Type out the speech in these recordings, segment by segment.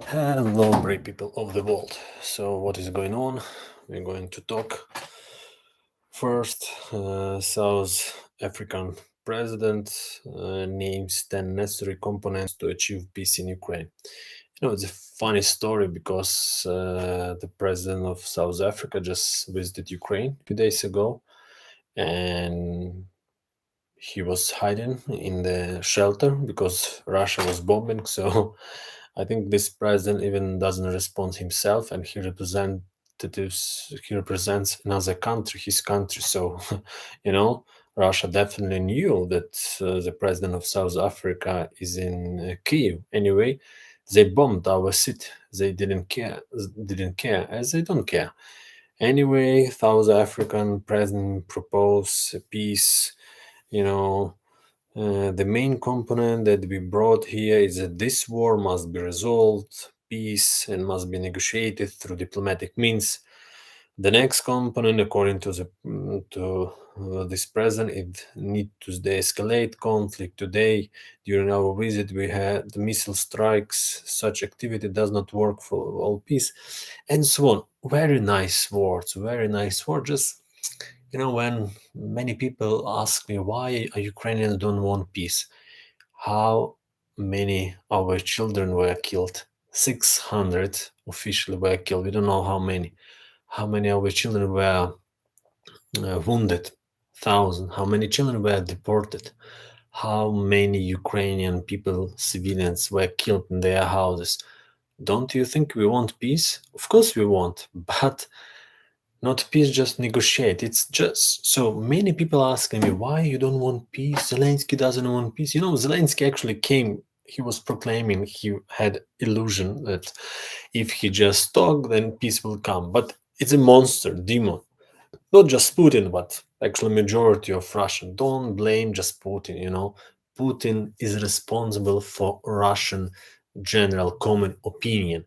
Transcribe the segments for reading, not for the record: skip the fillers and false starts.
Hello, brave people of the world. So, what is going on? We're going to talk first. South African president names 10 necessary components to achieve peace in Ukraine. It's a funny story because the president of South Africa just visited Ukraine 2 days ago, and he was hiding in the shelter because Russia was bombing. So I think this president even doesn't respond himself, and he represents another country, his country. So you know, Russia definitely knew that the president of South Africa is in Kiev. Anyway, they bombed our city. They didn't care, as they don't care. Anyway, South African president proposed peace. You know, the main component that we brought here is that this war must be resolved, peace, and must be negotiated through diplomatic means. The next component, according to this president, it need to de-escalate conflict. Today, during our visit, we had the missile strikes. Such activity does not work for all peace, and so on. Very nice words. Very nice words. Just when many people ask me why Ukrainians don't want peace, how many of our children were killed? 600 officially were killed. We don't know how many. How many of our children were wounded? 1,000. How many children were deported? How many Ukrainian people, civilians, were killed in their houses? Don't you think we want peace? Of course we want, but not peace, just negotiate. It's just so many people asking me why you don't want peace. Zelensky doesn't want peace. Zelensky actually came. He was proclaiming he had illusion that if he just talk, then peace will come. But it's a monster, demon. Not just Putin, but actually majority of Russian. Don't blame just Putin. Putin is responsible for Russian general common opinion.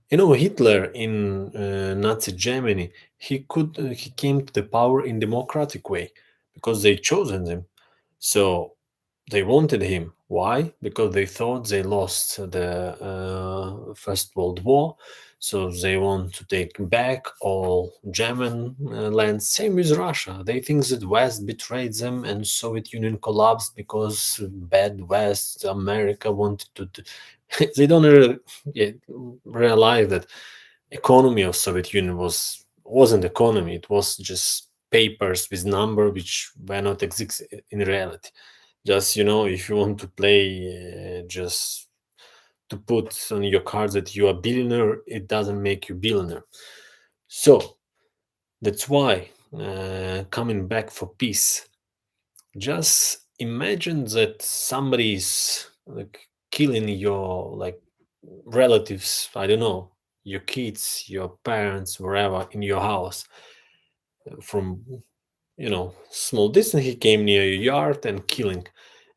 Hitler in Nazi Germany, he came to the power in democratic way because they chosen him. So they wanted him. Why? Because they thought they lost the First World War, so they want to take back all German land. Same with Russia. They think that West betrayed them and Soviet Union collapsed because bad West, America wanted to. They don't realize that economy of Soviet Union wasn't economy. It was just papers with number which were not exist in reality. Just if you want to play, just to put on your cards that you are billionaire, it doesn't make you billionaire. So that's why coming back for peace. Just imagine that somebody is like killing your relatives. I don't know, your kids, your parents, wherever in your house from small distance. He came near your yard and killing,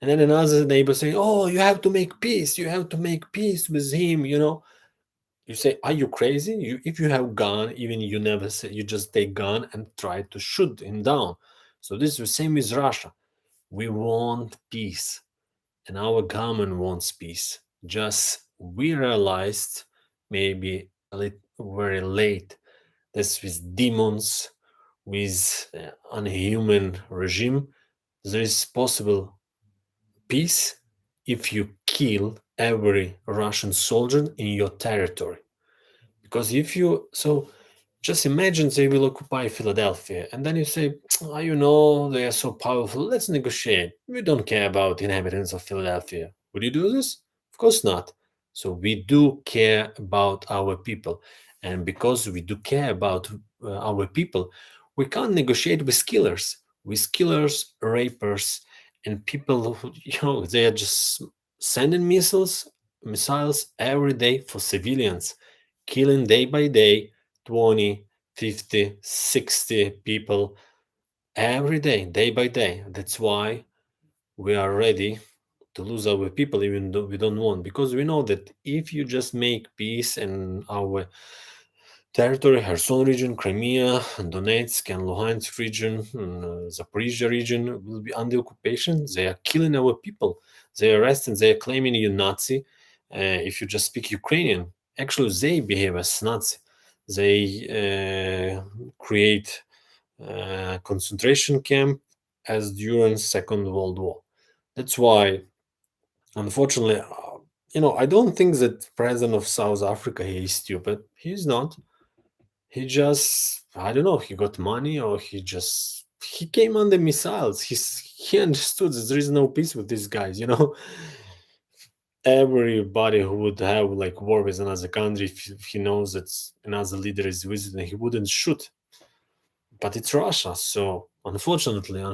and then another neighbor saying, oh, you have to make peace, you have to make peace with him. You say, are you crazy? If you have gun, even you never say, you just take gun and try to shoot him down. So this is the same with Russia. We want peace, and our government wants peace. Just we realized maybe very late this with demons, with unhuman regime, there is possible peace if you kill every Russian soldier in your territory. Because if you just imagine they will occupy Philadelphia, and then you say, they are so powerful. Let's negotiate. We don't care about inhabitants of Philadelphia. Would you do this? Of course not. So we do care about our people, and because we do care about our people, we can't negotiate with killers, rapers, and people who they are just sending missiles every day for civilians, killing day by day 20, 50, 60 people every day, day by day. That's why we are ready to lose our people, even though we don't want, because we know that if you just make peace and our territory, Kherson region, Crimea, Donetsk and Luhansk region, Zaporizhia region will be under occupation. They are killing our people. They are arresting, they are claiming you Nazi. if you just speak Ukrainian, actually they behave as Nazi. They create concentration camp as during Second World War. That's why, unfortunately, I don't think that president of South Africa he is stupid. He's not. He just, I don't know, he got money or he came under missiles. He understood that there is no peace with these guys. Everybody who would have like war with another country, if he knows that another leader is visiting, he wouldn't shoot. But it's Russia, so unfortunately,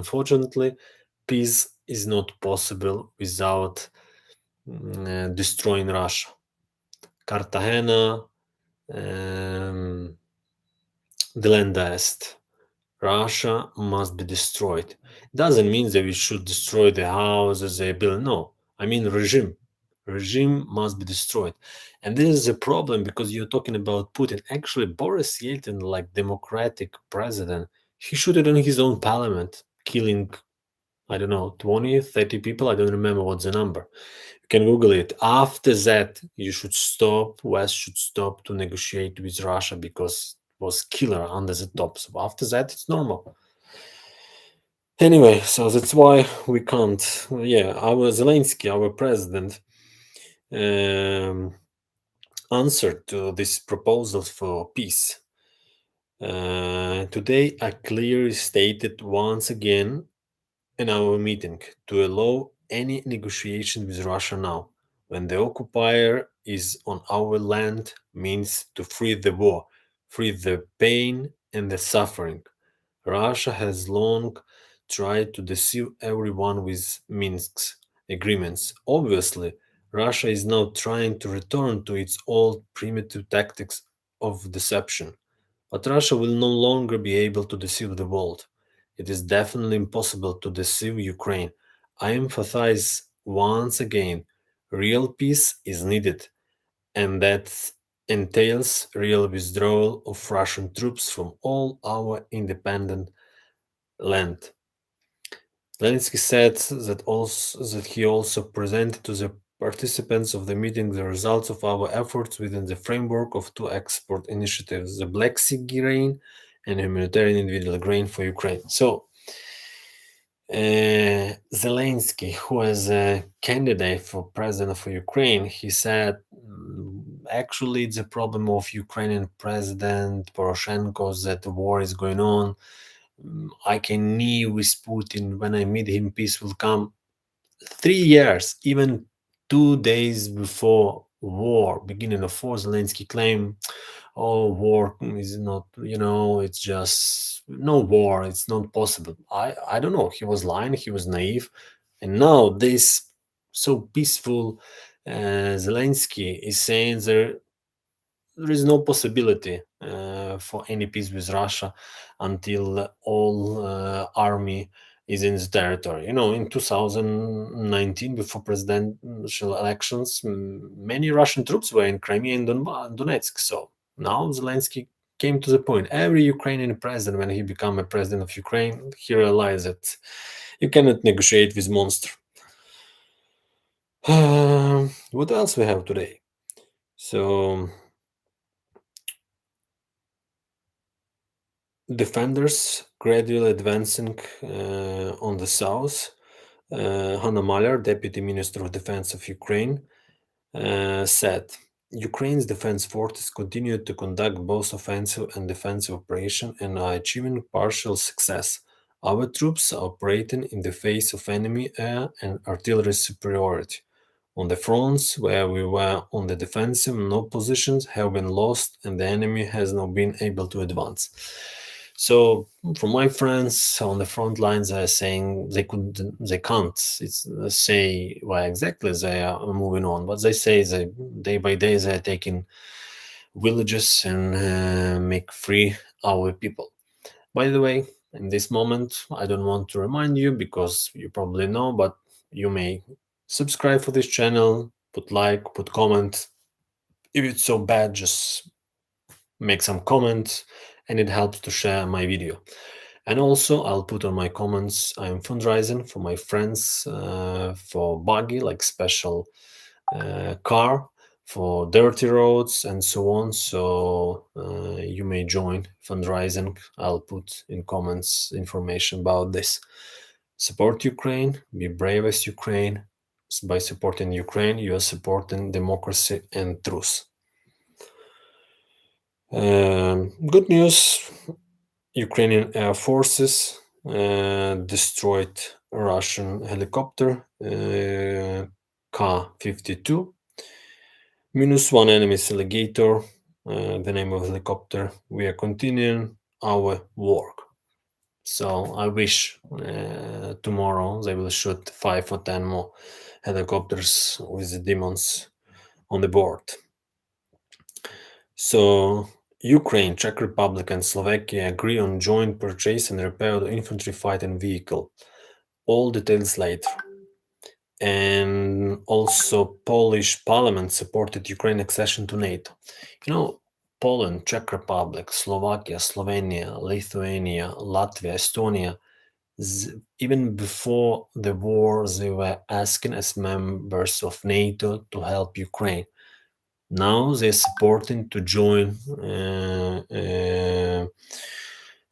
peace is not possible without destroying Russia. Cartagena, the land est. Russia must be destroyed. Doesn't mean that we should destroy the houses they build. No, I mean regime. Regime must be destroyed. And this is a problem because you're talking about Putin. Actually, Boris Yeltsin, like democratic president, he shoot it in his own parliament, killing, I don't know, 20, 30 people. I don't remember what's the number. You can Google it. After that, you should stop, West should stop to negotiate with Russia because it was killer under the top. So after that, it's normal. Anyway, so that's why we can't. Yeah, our Zelensky, our president, answered to this proposal for peace. Today, I clearly stated once again in our meeting to allow any negotiation with Russia now, when the occupier is on our land, means to free the war, free the pain and the suffering. Russia has long tried to deceive everyone with Minsk's agreements. Obviously, Russia is now trying to return to its old primitive tactics of deception. But Russia will no longer be able to deceive the world. It is definitely impossible to deceive Ukraine. I emphasize once again real peace is needed, and that entails real withdrawal of Russian troops from all our independent land. Zelensky said that he also presented to the participants of the meeting the results of our efforts within the framework of two export initiatives, the Black Sea grain and humanitarian individual grain for Ukraine. So, Zelensky, who is a candidate for president for Ukraine, he said, actually, it's a problem of Ukrainian President Poroshenko that the war is going on. I can knee with Putin. When I meet him, peace will come. 3 years, even 2 days before war, beginning of war, Zelensky claimed, "Oh, war is not, it's just no war. It's not possible." I don't know. He was lying. He was naive, and now this so peaceful Zelensky is saying there is no possibility for any peace with Russia until all army is in the territory. In 2019, before presidential elections, many Russian troops were in Crimea and Donetsk. So now Zelensky came to the point. Every Ukrainian president, when he became a president of Ukraine, he realized that you cannot negotiate with monster. What else we have today? So defenders gradually advancing on the south. Hanna Maliar, Deputy Minister of Defense of Ukraine, said Ukraine's defense forces continue to conduct both offensive and defensive operations and are achieving partial success. Our troops are operating in the face of enemy air and artillery superiority. On the fronts where we were on the defensive, no positions have been lost and the enemy has not been able to advance. So, from my friends on the front lines, are saying they can't say why exactly they are moving on, but they say they day by day they are taking villages and make free our people. By the way, in this moment, I don't want to remind you because you probably know, but you may subscribe for this channel, put like, put comment. If it's so bad, just make some comments and it helps to share my video. And also I'll put on my comments, I'm fundraising for my friends for buggy, like special car for dirty roads and so on. So you may join fundraising. I'll put in comments information about this. Support Ukraine, be brave as Ukraine. By supporting Ukraine, you are supporting democracy and truth. Good news, Ukrainian Air Forces destroyed a Russian helicopter, Ka-52. Minus one enemy's alligator, the name of the helicopter. We are continuing our work. So I wish tomorrow they will shoot 5 or 10 more helicopters with the demons on the board. So Ukraine, Czech Republic, and Slovakia agree on joint purchase and repair of the infantry fighting vehicle. All details later. And also Polish parliament supported Ukraine accession to NATO. You know, Poland, Czech Republic, Slovakia, Slovenia, Lithuania, Latvia, Estonia, even before the war, they were asking as members of NATO to help Ukraine. Now they're supporting to join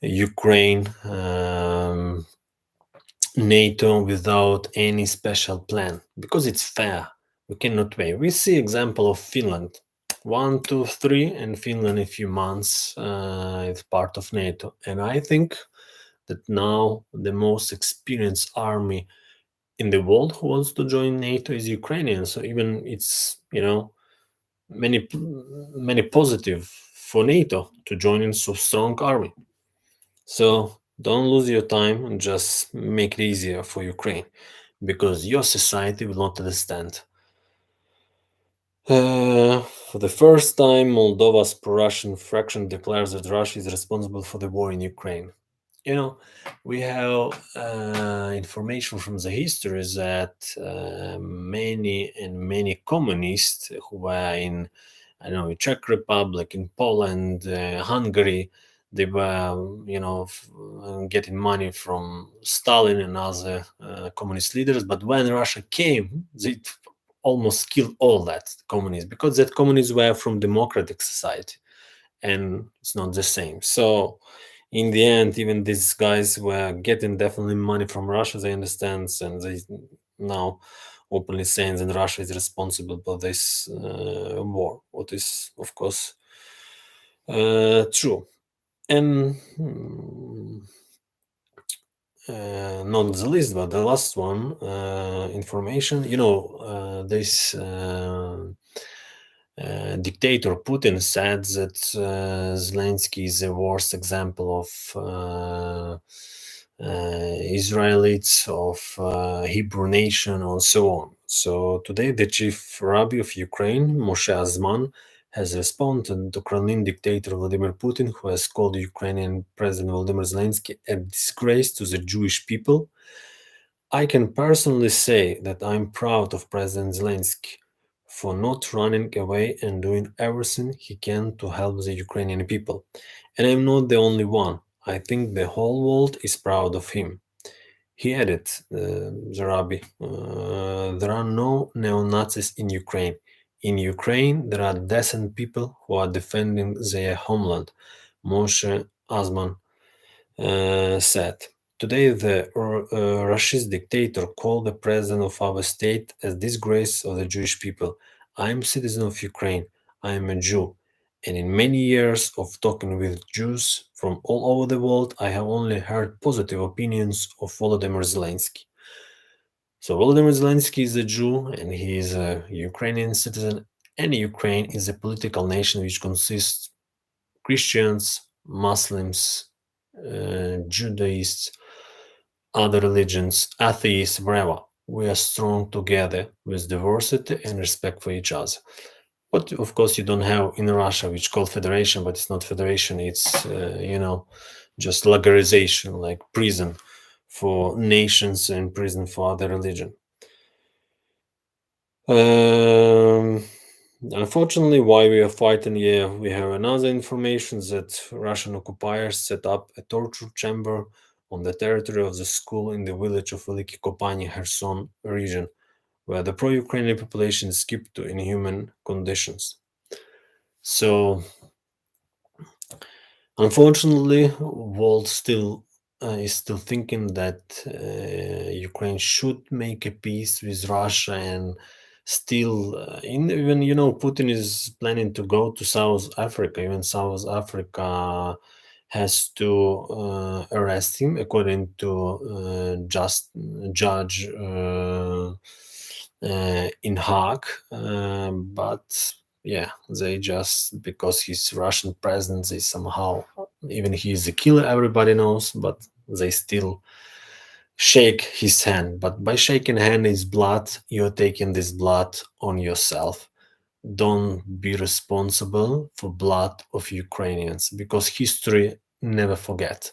Ukraine NATO without any special plan because it's fair. We cannot wait. We see example of Finland, 1, 2, 3, and Finland in a few months is part of NATO. And I think that now the most experienced army in the world who wants to join NATO is Ukrainian. So even it's many positive for NATO to join in so strong army. So don't lose your time and just make it easier for Ukraine because your society will not understand. For the first time, Moldova's pro-Russian fraction declares that Russia is responsible for the war in Ukraine. You know, we have information from the history that many communists who were in, I don't know, Czech Republic, in Poland, Hungary, they were, getting money from Stalin and other communist leaders. But when Russia came, they almost killed all that communists because that communists were from democratic society, and it's not the same. So in the end, even these guys were getting definitely money from Russia, they understand, and they now openly saying that Russia is responsible for this war, what is, of course, true. And not the least, but the last one, information, this dictator Putin said that Zelensky is the worst example of Israelites, of Hebrew nation, and so on. So today, the chief rabbi of Ukraine, Moshe Azman, has responded to Kremlin dictator Vladimir Putin, who has called Ukrainian President Volodymyr Zelensky a disgrace to the Jewish people. I can personally say that I'm proud of President Zelensky for not running away and doing everything he can to help the Ukrainian people. And I'm not the only one. I think the whole world is proud of him. He added, the rabbi, there are no neo-Nazis in Ukraine. In Ukraine, there are decent people who are defending their homeland, Moshe Azman said. Today, the Russian dictator called the president of our state a disgrace of the Jewish people. I am a citizen of Ukraine. I am a Jew. And in many years of talking with Jews from all over the world, I have only heard positive opinions of Volodymyr Zelensky. So Volodymyr Zelensky is a Jew and he is a Ukrainian citizen. And Ukraine is a political nation which consists Christians, Muslims, Judaists, other religions, atheists, whatever. We are strong together with diversity and respect for each other. But of course, you don't have in Russia, which called federation, but it's not federation. It's just lagerization, like prison for nations and prison for other religion. Unfortunately, while we are fighting here, we have another information that Russian occupiers set up a torture chamber on the territory of the school in the village of Veliki Kopani, Kherson region. where the pro-Ukrainian population is kept to inhuman conditions. So, unfortunately, world still is still thinking that Ukraine should make a peace with Russia, and still, even Putin is planning to go to South Africa. Even South Africa has to arrest him, according to just judge in Hague. But yeah, they just, because he's Russian president, they somehow, even he's a killer, everybody knows, but they still shake his hand. But by shaking hand is blood, you're taking this blood on yourself. Don't be responsible for blood of Ukrainians, because history never forget.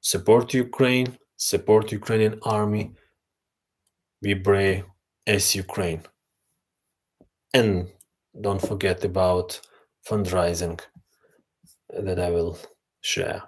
Support Ukraine, support Ukrainian army, be brave as Ukraine. And don't forget about fundraising that I will share.